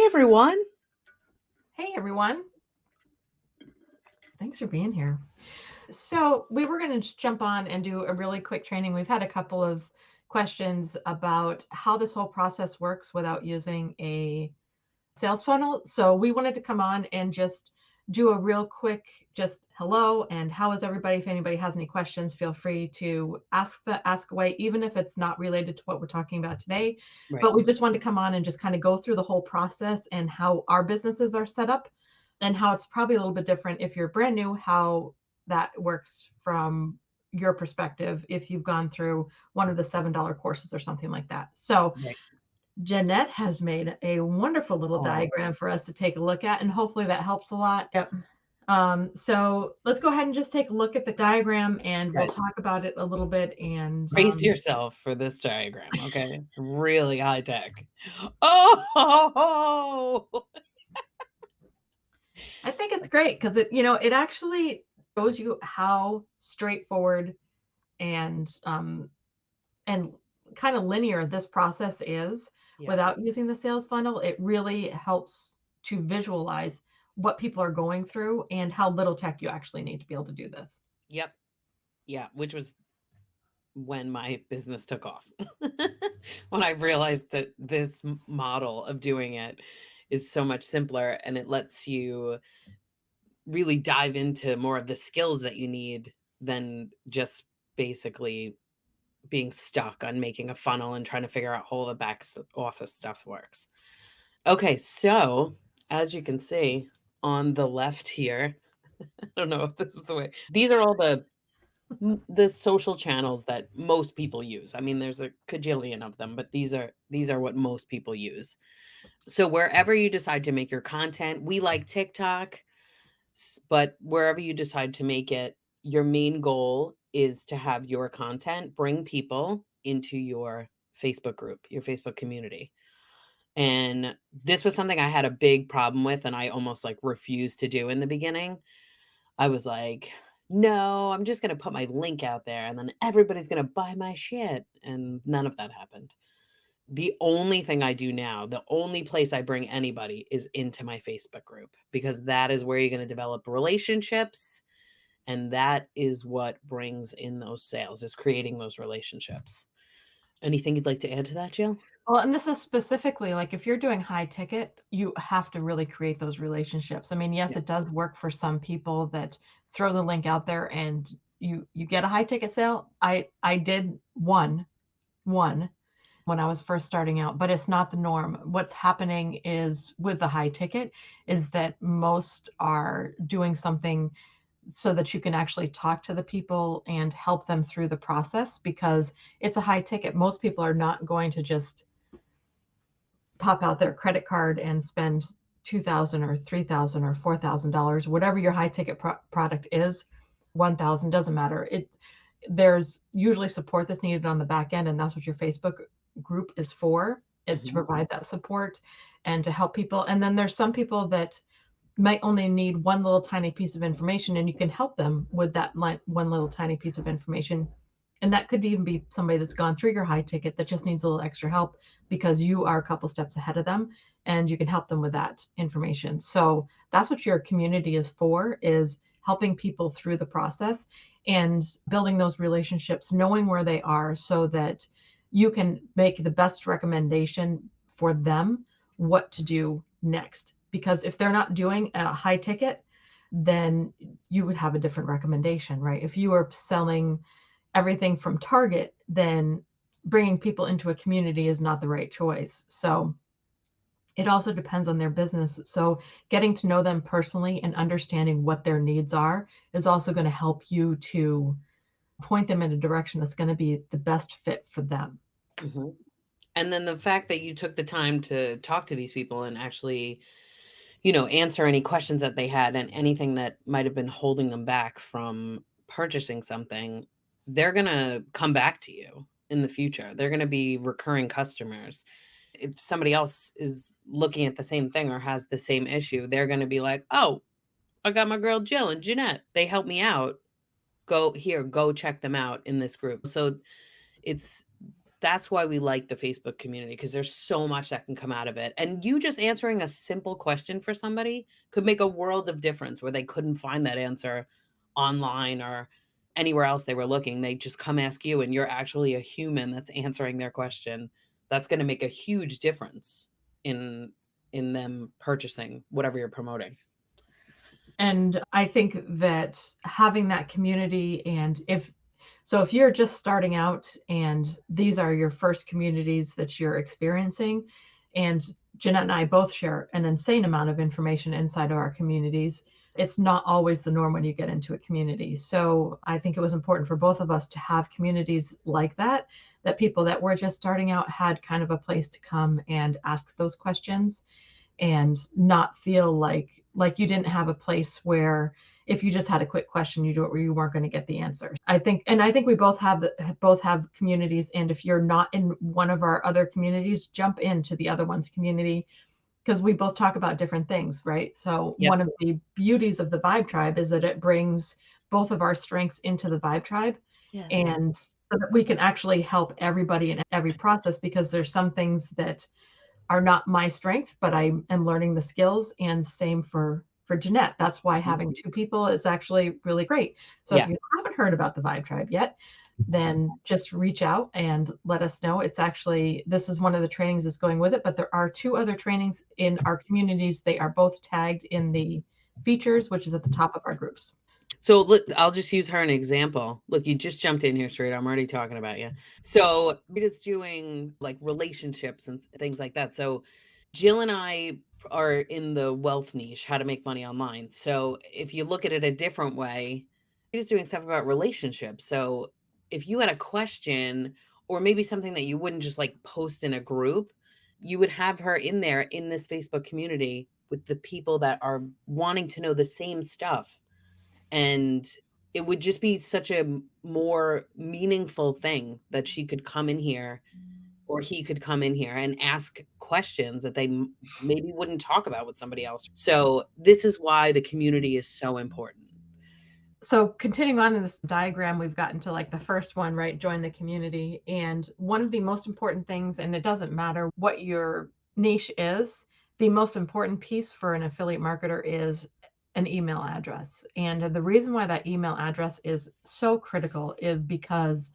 everyone. Hey everyone, thanks for being here. So, we were going to jump on and do a really quick training. We've had a couple of questions about how this whole process works without using a sales funnel. So, we wanted to come on and just do a real quick just hello and how is everybody. If anybody has any questions, feel free to ask away, even if it's not related to what we're talking about today. Right. But we just wanted to come on and just kind of go through the whole process and how our businesses are set up and how it's probably a little bit different if you're brand new, how that works from your perspective if you've gone through one of the $7 courses or something like that. So Right. Jeanette has made a wonderful little Oh, diagram for us to take a look at, and hopefully that helps a lot. Yep. So let's go ahead and just take a look at the diagram and we'll guys, talk about it a little bit. And brace yourself for this diagram, okay? It's really high tech. Oh, I think it's great because it actually shows you how straightforward and kind of linear this process is yeah. without using the sales funnel. It really helps to visualize what people are going through and how little tech you actually need to be able to do this. Yep. Yeah, which was when my business took off. When I realized that this model of doing it is so much simpler and it lets you really dive into more of the skills that you need than just basically being stuck on making a funnel and trying to figure out how all the back office stuff works. Okay, so as you can see on the left here, I don't know if this is the way. These are all the social channels that most people use. I mean, there's a cajillion of them, but these are what most people use. So wherever you decide to make your content, we like TikTok, but wherever you decide to make it, your main goal is to have your content bring people into your Facebook group, your Facebook community. And this was something I had a big problem with and I almost like refused to do in the beginning. I was like, no, I'm just going to put my link out there and then everybody's going to buy my shit. And none of that happened. The only thing I do now, the only place I bring anybody is into my Facebook group because that is where you're going to develop relationships. And that is what brings in those sales, is creating those relationships. Anything you'd like to add to that, Jill? Well, and this is specifically like if you're doing high ticket, you have to really create those relationships. I mean, yes, Yeah. it does work for some people that throw the link out there and you get a high ticket sale. I did one when I was first starting out, but it's not the norm. What's happening is with the high ticket is that most are doing something so that you can actually talk to the people and help them through the process because it's a high ticket. Most people are not going to just pop out their credit card and spend 2,000 or 3,000 or $4,000, whatever your high ticket product is. 1,000 doesn't matter. There's usually support that's needed on the back end, and that's what your Facebook group is for, is to Mhm. provide that support and to help people. And then there's some people that might only need one little tiny piece of information, and you can help them with that one little tiny piece of information. And that could even be somebody that's gone through your high ticket that just needs a little extra help because you are a couple steps ahead of them and you can help them with that information. So that's what your community is for, is helping people through the process and building those relationships, knowing where they are so that you can make the best recommendation for them what to do next. Because if they're not doing a high ticket, then you would have a different recommendation, right? If you are selling everything from Target, then bringing people into a community is not the right choice. So it also depends on their business. So getting to know them personally and understanding what their needs are is also going to help you to point them in a direction that's going to be the best fit for them. Mhm. And then the fact that you took the time to talk to these people and actually, answer any questions that they had and anything that might have been holding them back from purchasing something, they're going to come back to you in the future. They're going to be recurring customers. If somebody else is looking at the same thing or has the same issue, they're going to be like, oh, I got my girl Jill and Jeanette. They helped me out. Go here, go check them out in this group. So it's That's why we like the Facebook community, because there's so much that can come out of it, and you just answering a simple question for somebody could make a world of difference where they couldn't find that answer online or anywhere else they were looking. They just come ask you, and you're actually a human that's answering their question. That's gonna make a huge difference in them purchasing whatever you're promoting. And I think that having that community, and if you're just starting out and these are your first communities that you're experiencing, and Jeanette and I both share an insane amount of information inside of our communities, it's not always the norm when you get into a community. So I think it was important for both of us to have communities like that, that people that were just starting out had kind of a place to come and ask those questions and not feel like you didn't have a place where if you just had a quick question you weren't going to get the answer. I think we both have communities, and if you're not in one of our other communities, jump into the other one's community, because we both talk about different things, right? So Yep. one of the beauties of the Vibe Tribe is that it brings both of our strengths into the Vibe Tribe, Yeah. and so that we can actually help everybody in every process, because there's some things that are not my strength, but I am learning the skills, and same for Jeanette. That's why Mhm. having two people is actually really great. So if Yeah. you haven't heard about the Vibe Tribe yet, then just reach out and let us know. It's actually, this is one of the trainings that's going with it, but there are two other trainings in our communities. They are both tagged in the features, which is at the top of our groups. So look, I'll just use her an example. Look, you just jumped in here straight. I'm already talking about you. So Rita's doing like relationships and things like that. So Jill and I are in the wealth niche, how to make money online. So if you look at it a different way, Rita's doing stuff about relationships. So if you had a question or maybe something that you wouldn't just like post in a group, you would have her in there in this Facebook community with the people that are wanting to know the same stuff, and it would just be such a more meaningful thing that she could come in here or he could come in here and ask questions that they maybe wouldn't talk about with somebody else. So this is why the community is so important. So continuing on in this diagram, we've gotten to like the first one, right? Join the community. And one of the most important things, and it doesn't matter what your niche is, the most important piece for an affiliate marketer is an email address. And the reason why that email address is so critical is because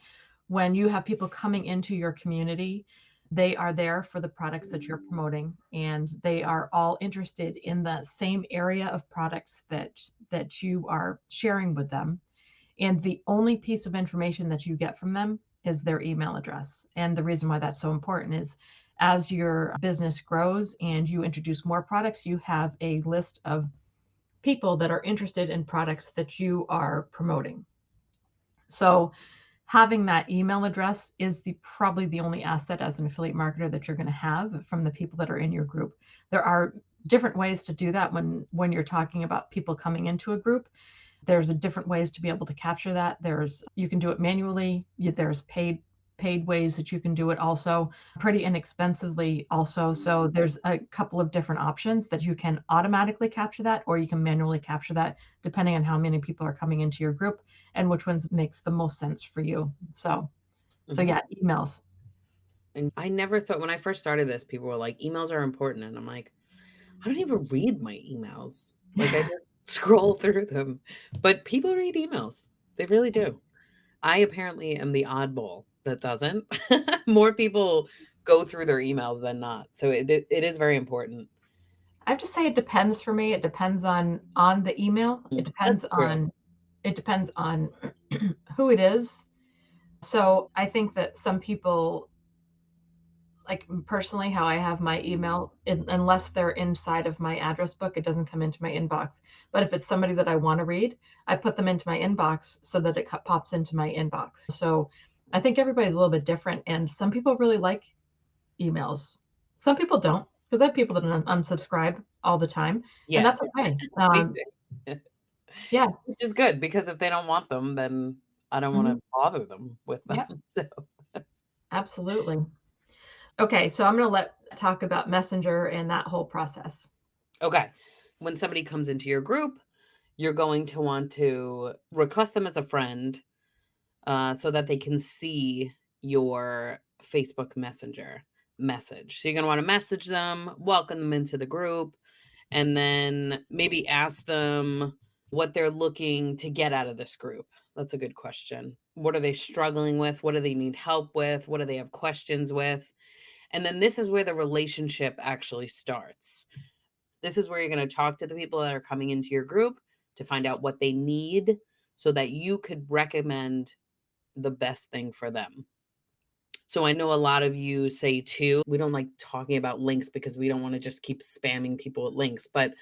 when you have people coming into your community, they are there for the products that you're promoting, and they are all interested in the same area of products that you are sharing with them. And the only piece of information that you get from them is their email address. And the reason why that's so important is as your business grows and you introduce more products, you have a list of people that are interested in products that you are promoting. So having that email address is probably the only asset as an affiliate marketer that you're going to have from the people that are in your group. There are different ways to do that when you're talking about people coming into a group. There's a different ways to be able to capture that. You can do it manually. There's paid ways that you can do it also pretty inexpensively also. So there's a couple of different options that you can automatically capture that, or you can manually capture that depending on how many people are coming into your group and which ones makes the most sense for you. So Mhm. yeah, emails. And I never thought when I first started this, people were like, emails are important. And I'm like, I don't even read my emails. Like I just scroll through them. But people read emails. They really do. I apparently am the oddball that doesn't. More people go through their emails than not. So it is very important. I have to say it depends for me. It depends on the email. It depends That's true. on it depends on who it is. So I think that some people, like personally, how I have my email, unless they're inside of my address book, it doesn't come into my inbox. But if it's somebody that I want to read, I put them into my inbox so that it pops into my inbox. So I think everybody's a little bit different, and some people really like emails. Some people don't, because I have people that unsubscribe all the time, and Yeah, that's okay. me too. Yeah, Which is good because if they don't want them, then I don't want mhm, to bother them with them. yep, So, absolutely. Okay, so I'm going to talk about Messenger and that whole process. okay. When somebody comes into your group, you're going to want to request them as a friend so that they can see your Facebook Messenger message. So you're going to want to message them, welcome them into the group, and then maybe ask them what they're looking to get out of this group. That's a good question. What are they struggling with? What do they need help with? What do they have questions with? And then this is where the relationship actually starts. This is where you're going to talk to the people that are coming into your group to find out what they need so that you could recommend the best thing for them. So I know a lot of you say too, we don't like talking about links because we don't want to just keep spamming people with links, but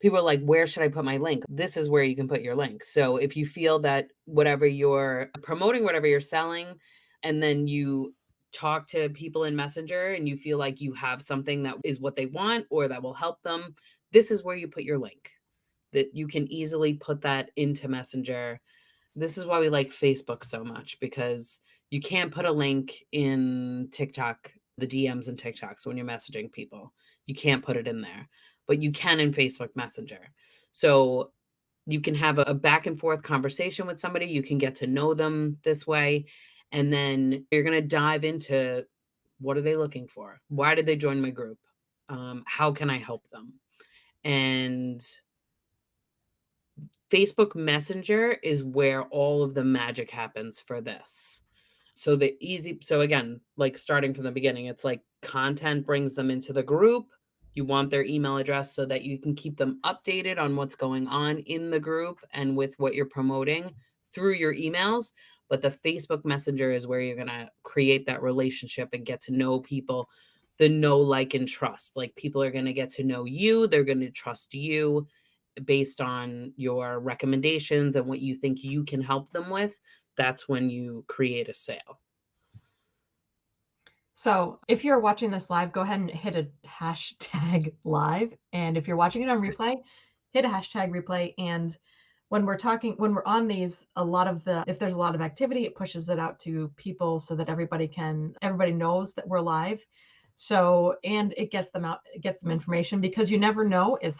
people are like, where should I put my link? This is where you can put your link. So if you feel that whatever you're promoting, whatever you're selling, and then you talk to people in Messenger and you feel like you have something that is what they want or that will help them, this is where you put your link. That you can easily put that into Messenger. This is why we like Facebook so much, because you can't put a link in TikTok, the DMs and TikToks when you're messaging people. You can't put it in there, but you can in Facebook Messenger. So you can have a back and forth conversation with somebody. You can get to know them this way. And then you're going to dive into what are they looking for? Why did they join my group? How can I help them? And Facebook Messenger is where all of the magic happens for this. So again, like starting from the beginning, it's like content brings them into the group. You want their email address so that you can keep them updated on what's going on in the group and with what you're promoting through your emails. But the Facebook Messenger is where you're going to create that relationship and get to know people, the know, like, and trust. Like people are going to get to know you, they're going to trust you based on your recommendations and what you think you can help them with. That's when you create a sale. So if you're watching this live, go ahead and hit a hashtag live. And if you're watching it on replay, hit a hashtag replay. And when we're on these, if there's a lot of activity, it pushes it out to people so that everybody knows that we're live. So, and it gets them information, because you never know if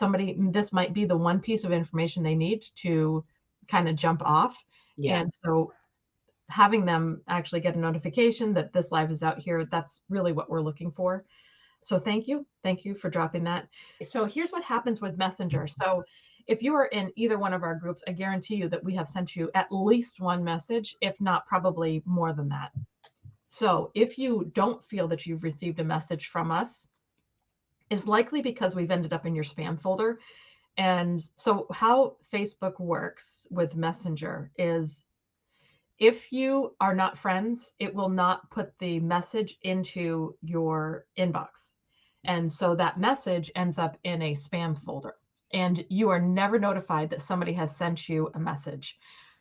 this might be the one piece of information they need to kind of jump off. Yeah. And so having them actually get a notification that this live is out here, that's really what we're looking for. So thank you for dropping that. So here's what happens with Messenger. So if you are in either one of our groups, I guarantee you that we have sent you at least one message, if not probably more than that. So if you don't feel that you've received a message from us, it's likely because we've ended up in your spam folder. And so how Facebook works with Messenger is, if you are not friends, it will not put the message into your inbox. And so that message ends up in a spam folder, and you are never notified that somebody has sent you a message.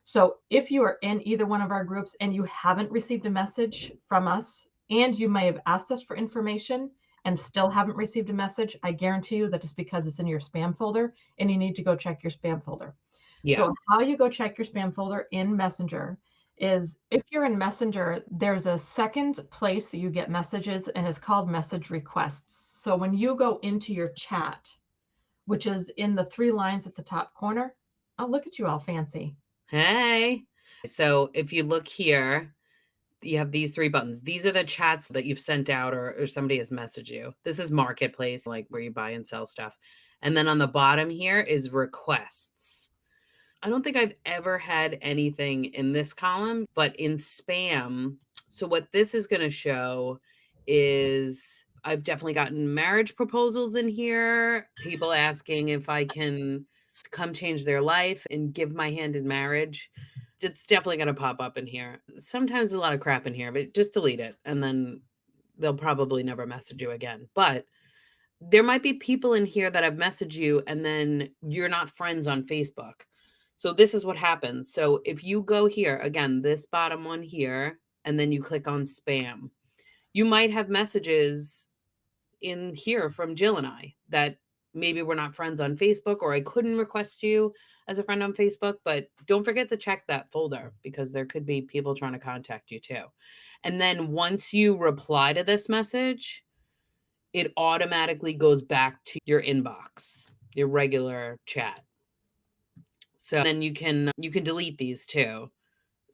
So if you are in either one of our groups and you haven't received a message from us, and you may have asked us for information and still haven't received a message, I guarantee you that it's because it's in your spam folder and you need to go check your spam folder. Yeah. So how you go check your spam folder in Messenger is, if you're in Messenger, there's a second place that you get messages, and it's called message requests. So when you go into your chat, which is in the 3 lines at the top corner, oh, look at you all fancy. Hey. So if you look here, you have these 3 buttons. These are the chats that you've sent out or somebody has messaged you. This is Marketplace, like where you buy and sell stuff. And then on the bottom here is requests. I don't think I've ever had anything in this column, but in spam. So what this is going to show is I've definitely gotten marriage proposals in here, people asking if I can come change their life and give my hand in marriage. It's definitely going to pop up in here. Sometimes a lot of crap in here, but just delete it and then they'll probably never message you again. But there might be people in here that have messaged you and then you're not friends on Facebook. So this is what happens. So if you go here, again, this bottom one here, and then you click on spam, you might have messages in here from Jill and I that maybe we're not friends on Facebook, or I couldn't request you as a friend on Facebook, but don't forget to check that folder because there could be people trying to contact you too. And then once you reply to this message, it automatically goes back to your inbox, your regular chat. So then you can delete these too.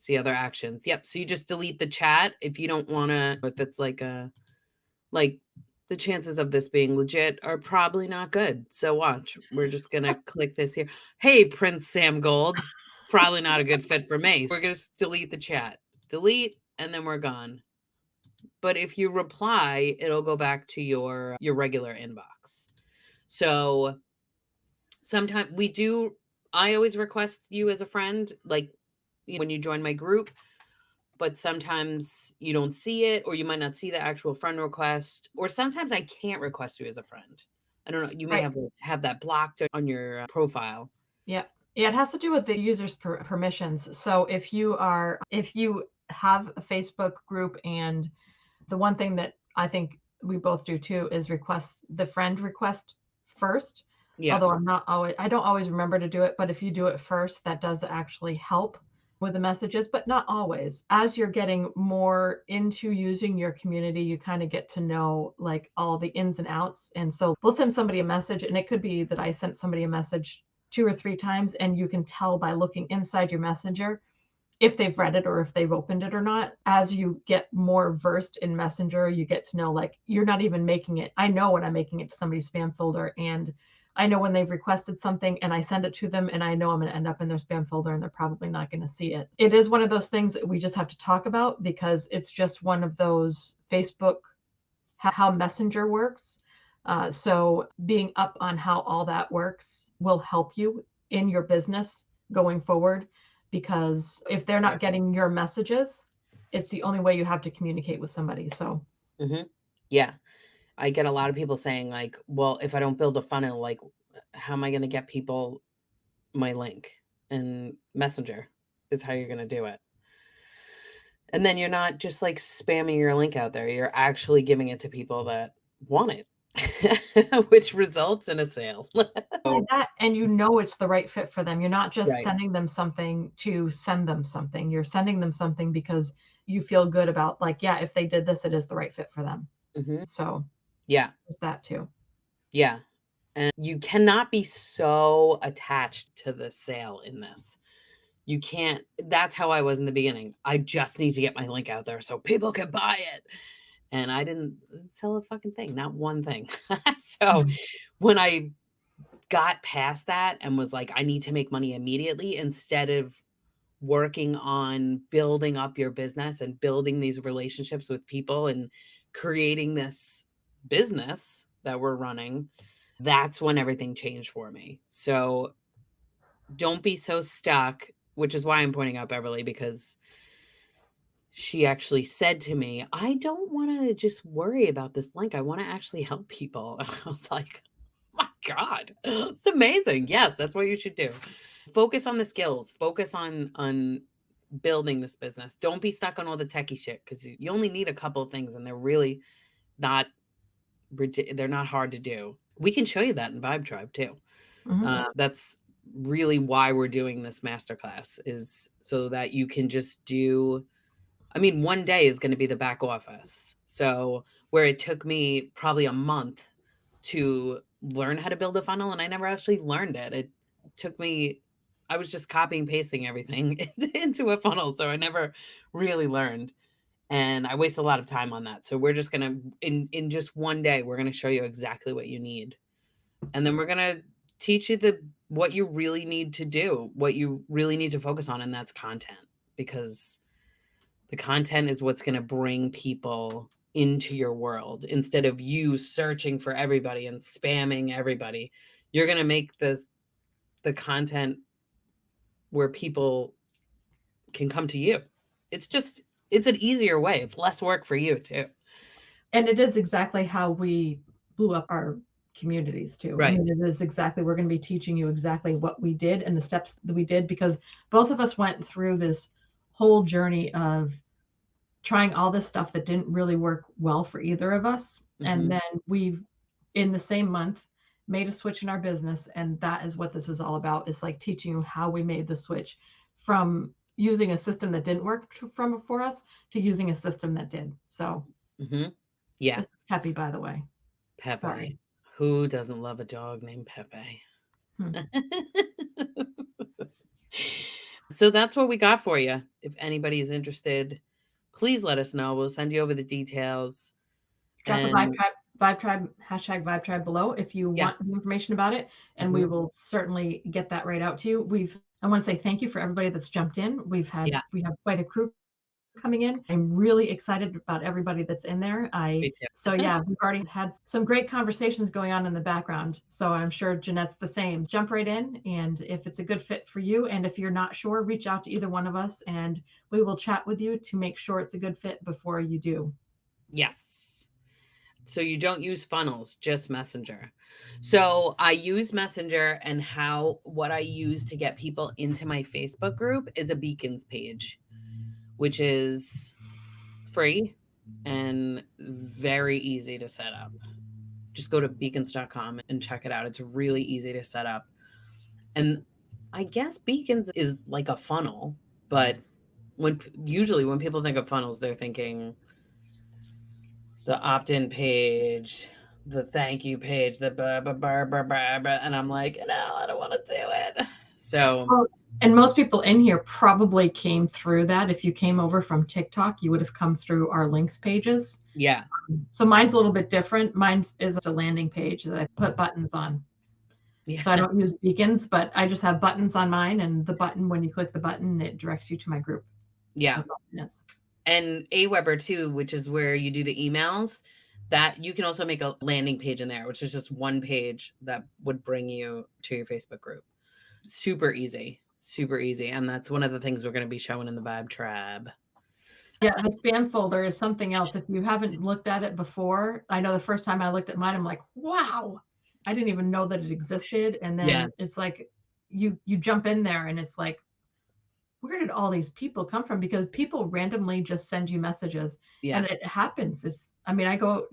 See other actions. Yep. So you just delete the chat if you don't want to, if it's like the chances of this being legit are probably not good. So watch. We're just going to click this here. Hey, Prince Sam Gold. Probably not a good fit for me. We're going to delete the chat. Delete, and then we're gone. But if you reply, it'll go back to your regular inbox. So sometimes I always request you as a friend, like when you join my group, but sometimes you don't see it, or you might not see the actual friend request, or sometimes I can't request you as a friend. I don't know. You may Right. have that blocked on your profile. Yeah. Yeah, it has to do with the user's permissions. So if you have a Facebook group, and the one thing that I think we both do too is request the friend request first. Yeah. Although I don't always remember to do it, but if you do it first, that does actually help with the messages, but not always. As you're getting more into using your community, you kind of get to know like all the ins and outs. And so we'll send somebody a message, and it could be that I sent somebody a message 2 or 3 times, and you can tell by looking inside your messenger if they've read it or if they've opened it or not. As you get more versed in Messenger, you get to know like you're not even making it. I know when I'm making it to somebody's spam folder, and I know when they've requested something and I send it to them, and I know I'm going to end up in their spam folder and they're probably not going to see it. It is one of those things that we just have to talk about because it's just one of those Facebook, how Messenger works. So being up on how all that works will help you in your business going forward, because if they're not getting your messages, it's the only way you have to communicate with somebody. So Hmm. Yeah. I get a lot of people saying like, well, if I don't build a funnel, like how am I going to get people my link? And Messenger is how you're going to do it. And then you're not just like spamming your link out there. You're actually giving it to people that want it, which results in a sale. and that, and you know it's the right fit for them. You're not just Right. sending them something to send them something. You're sending them something because you feel good about like, yeah, if they did this, it is the right fit for them. Hmm. So Yeah. there's that too. Yeah. And you cannot be so attached to the sale in this. You can't. That's how I was in the beginning. I just need to get my link out there so people can buy it. And I didn't sell a fucking thing, not one thing. So Mhm. when I got past that and was like, I need to make money immediately instead of working on building up your business and building these relationships with people and creating this business that we're running, that's when everything changed for me. So don't be so stuck, which is why I'm pointing out Beverly, because she actually said to me, I don't want to just worry about this link. I want to actually help people. And I was like, my God, it's amazing. Yes, that's what you should do. Focus on the skills, focus on building this business. Don't be stuck on all the techie shit because you only need a couple of things and they're really not they're not hard to do. We can show you that in Vibe Tribe too. Mhm. That's really why we're doing this masterclass, is so that you can just do. I mean, one day is going to be the back office. So where it took me probably a month to learn how to build a funnel, and I never actually learned it. It took me. I was just copying pasting everything into a funnel, so I never really learned. And I waste a lot of time on that. So we're just gonna in just one day, we're gonna show you exactly what you need. And then we're gonna teach you the what you really need to do, what you really need to focus on, and that's content. Because the content is what's gonna bring people into your world instead of you searching for everybody and spamming everybody. You're gonna make the content where people can come to you. It's just it's an easier way. It's less work for you too. And it is exactly how we blew up our communities too. I Right. mean, it is exactly, we're going to be teaching you exactly what we did and the steps that we did, because both of us went through this whole journey of trying all this stuff that didn't really work well for either of us. And Mhm. then we've, in the same month, made a switch in our business. And that is what this is all about. It's like teaching you how we made the switch from using a system that didn't work for us to using a system that did. So Mhm. Yeah. this is Peppy, by the way. Pepe. Sorry. Who doesn't love a dog named Pepe? Hmm. So that's what we got for you. If anybody is interested, please let us know. We'll send you over the details. Drop a Vibe And Tribe, Vibe Tribe, hashtag Vibe Tribe below if you yeah. want the information about it, and we Mhm. will certainly get that right out to you. I want to say thank you for everybody that's jumped in. Yeah, We have quite a crew coming in. I'm really excited about everybody that's in there. me too. So yeah, we've already had some great conversations going on in the background. So I'm sure Jeanette's the same. Jump right in, and if it's a good fit for you, and if you're not sure, reach out to either one of us, and we will chat with you to make sure it's a good fit before you do. Yes. So you don't use funnels, just Messenger. So I use Messenger, and what I use to get people into my Facebook group is a beacons page, which is free and very easy to set up. Just go to beacons.com and check it out. It's really easy to set up. And I guess beacons is like a funnel, but usually when people think of funnels, they're thinking the opt-in page, the thank you page, the blah, blah, blah, blah, blah, blah, and I'm like, no, I don't want to do it. So Well, and most people in here probably came through that. If you came over from TikTok, you would have come through our links pages. yeah, So mine's a little bit different. Mine is a landing page that I put buttons on. yeah, So I don't use beacons, but I just have buttons on mine, and the button, when you click the button, it directs you to my group. yeah. That's all it is. And Aweber too, which is where you do the emails, that you can also make a landing page in there, which is just one page that would bring you to your Facebook group. Super easy, super easy. And that's one of the things we're going to be showing in the Vibe Tribe. Yeah, the spam folder is something else. If you haven't looked at it before, I know the first time I looked at mine, I'm like, wow, I didn't even know that it existed. And Yeah, then it's like you jump in there and it's like, where did all these people come from? Because people randomly just send you messages yeah, and it happens. I go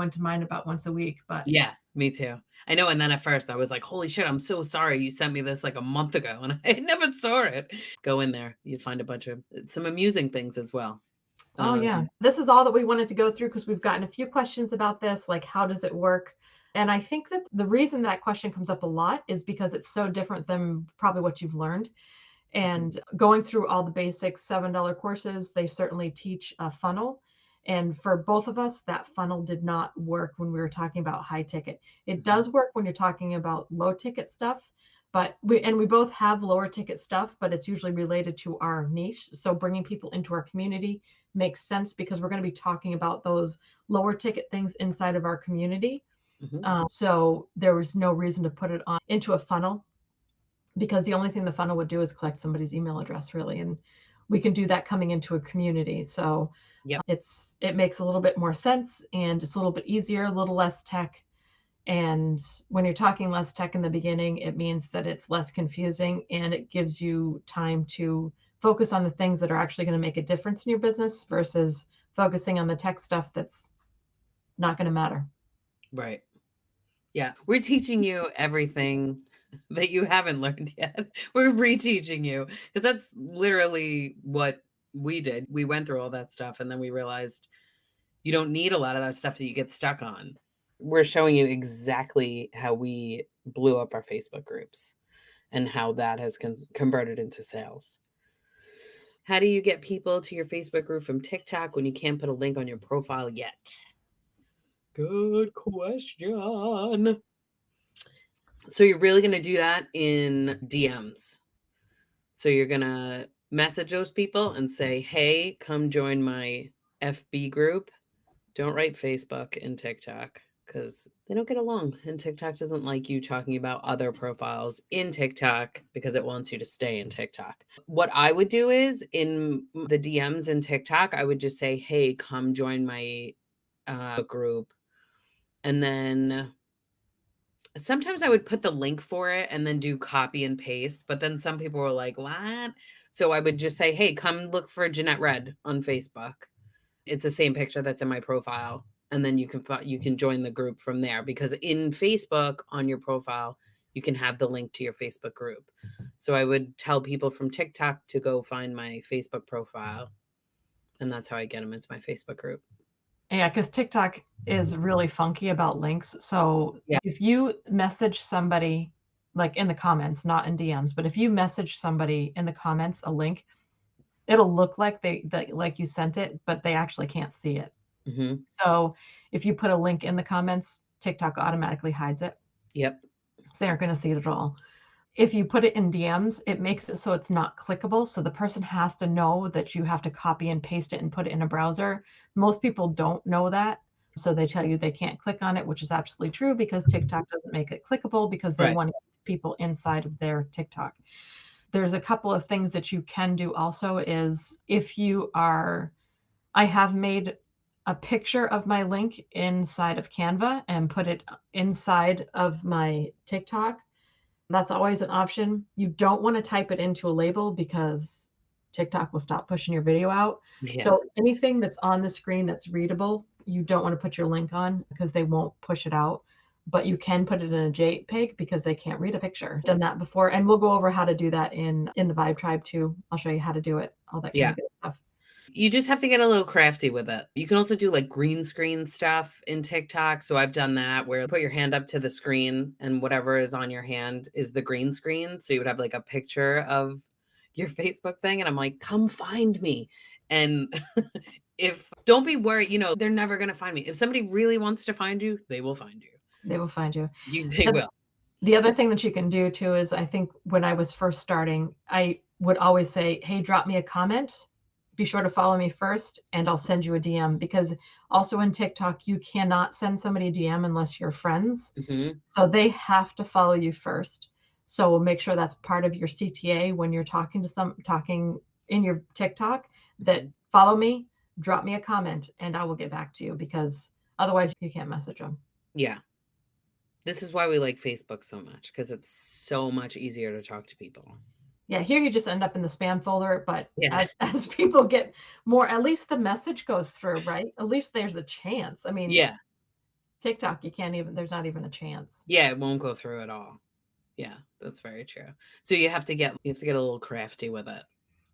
into mine about once a week, but yeah, me too. I know. And then at first I was like, holy shit, I'm so sorry. You sent me this like a month ago and I never saw it. Go in there. You find a bunch of some amusing things as well. oh Um, yeah, this is all that we wanted to go through because we've gotten a few questions about this, like how does it work? And I think that the reason that question comes up a lot is because it's so different than probably what you've learned. And going through all the basic $7 courses, they certainly teach a funnel. And for both of us, that funnel did not work when we were talking about high ticket. It does work when you're talking about low ticket stuff, but we both have lower ticket stuff, but it's usually related to our niche. So bringing people into our community makes sense because we're going to be talking about those lower ticket things inside of our community. mhm. So there was no reason to put it on into a funnel because the only thing the funnel would do is collect somebody's email address really, and we can do that coming into a community. So Yep. it makes a little bit more sense, and it's a little bit easier, a little less tech. And when you're talking less tech in the beginning, it means that it's less confusing and it gives you time to focus on the things that are actually going to make a difference in your business versus focusing on the tech stuff that's not going to matter. Right. Yeah. We're teaching you everything that you haven't learned yet. We're reteaching you because that's literally what we did. We went through all that stuff and then we realized you don't need a lot of that stuff that you get stuck on. We're showing you exactly how we blew up our Facebook groups and how that has converted into sales. How do you get people to your Facebook group from TikTok when you can't put a link on your profile yet? Good question. So you're really going to do that in DMs. So you're going to message those people and say, "Hey, come join my FB group." Don't write Facebook and TikTok because they don't get along. And TikTok doesn't like you talking about other profiles in TikTok because it wants you to stay in TikTok. What I would do is in the DMs in TikTok, I would just say, "Hey, come join my group." And then sometimes I would put the link for it and then do copy and paste, but then some people were like, "What?" So I would just say, "Hey, come look for Jeanette Red on Facebook." It's the same picture that's in my profile, and then you can join the group from there because in Facebook on your profile, you can have the link to your Facebook group. So I would tell people from TikTok to go find my Facebook profile, and that's how I get them into my Facebook group. Yeah, because TikTok is really funky about links. So Yeah. if you message somebody like in the comments, not in DMs. But if you message somebody in the comments a link, it'll look like like you sent it, but they actually can't see it. Mm-hmm. So if you put a link in the comments, TikTok automatically hides it. Yep. So they aren't going to see it at all. If you put it in DMs, it makes it so it's not clickable. So the person has to know that you have to copy and paste it and put it in a browser. Most people don't know that. So they tell you they can't click on it, which is absolutely true because TikTok doesn't make it clickable because they Right. want people inside of their TikTok. There's a couple of things that you can do also is if you are, I have made a picture of my link inside of Canva and put it inside of my TikTok. That's always an option. You don't want to type it into a label because TikTok will stop pushing your video out. Yeah. So anything that's on the screen that's readable, you don't want to put your link on because they won't push it out. But you can put it in a JPEG because they can't read a picture. Done that before, and we'll go over how to do that in the Vibe Tribe too. I'll show you how to do it, all that kind Yeah. of good stuff. You just have to get a little crafty with it. You can also do like green screen stuff in TikTok. So I've done that where you put your hand up to the screen and whatever is on your hand is the green screen. So you would have like a picture of your Facebook thing. And I'm like, come find me. And if don't be worried, they're never going to find me. If somebody really wants to find you, they will find you. They will find you. They will. The other thing that you can do too is I think when I was first starting, I would always say, hey, drop me a comment. Be sure to follow me first and I'll send you a DM because also in TikTok, you cannot send somebody a DM unless you're friends. Mm-hmm. So they have to follow you first. So make sure that's part of your CTA when you're talking in your TikTok that follow me, drop me a comment and I will get back to you because otherwise you can't message them. Yeah. This is why we like Facebook so much because it's so much easier to talk to people. Yeah, here you just end up in the spam folder, but Yeah. as people get more, at least the message goes through, right? At least there's a chance. I mean, Yeah. TikTok, there's not even a chance. Yeah, it won't go through at all. Yeah, that's very true. So you have to get a little crafty with it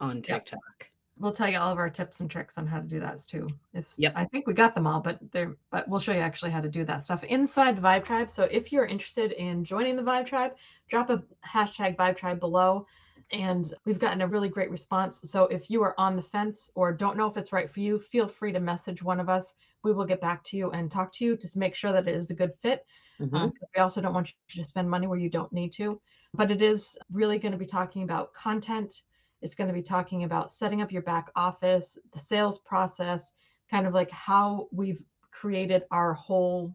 on Yep. TikTok. We'll tell you all of our tips and tricks on how to do that too. Yep. I think we got them all, but we'll show you actually how to do that stuff inside the Vibe Tribe. So if you're interested in joining the Vibe Tribe, drop a hashtag Vibe Tribe below. And we've gotten a really great response. So if you are on the fence or don't know if it's right for you, feel free to message one of us. We will get back to you and talk to you to make sure that it is a good fit. Mm-hmm. We also don't want you to spend money where you don't need to. But it is really going to be talking about content. It's going to be talking about setting up your back office, the sales process, kind of like how we've created our whole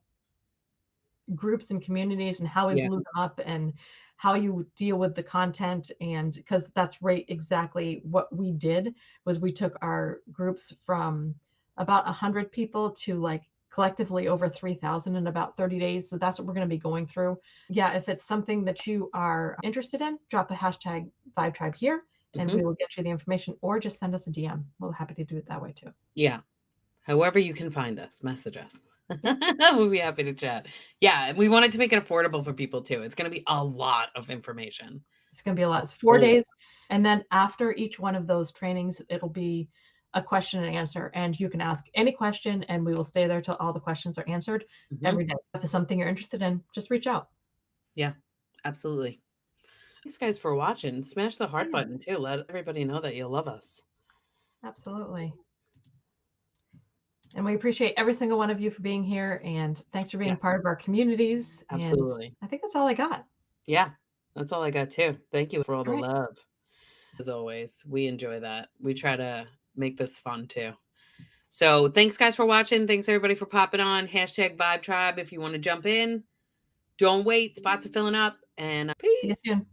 groups and communities and how we blew them up and how you deal with the content. And because that's right, exactly what we did was we took our groups from about 100 people to like collectively over 3,000 in about 30 days. So that's what we're going to be going through. Yeah, if it's something that you are interested in, drop a hashtag Vibe Tribe here and we will get you the information or just send us a DM. We're happy to do it that way too. Yeah. However you can find us, message us. We'll be happy to chat. Yeah, we wanted to make it affordable for people too. It's going to be a lot of information. It's going to be a lot. It's 4 days. And then after each one of those trainings, it'll be a question and answer. And you can ask any question and we will stay there till all the questions are answered every day. If it's something you're interested in, just reach out. Yeah, absolutely. Thanks guys for watching. Smash the heart button too. Let everybody know that you love us. Absolutely. And we appreciate every single one of you for being here. And thanks for being part of our communities. Absolutely. And I think that's all I got. Yeah, that's all I got too. Thank you for all the right. love. As always, we enjoy that. We try to make this fun too. So thanks guys for watching. Thanks everybody for popping on. Hashtag Vibe Tribe if you want to jump in. Don't wait. Spots are filling up. And peace. See you soon.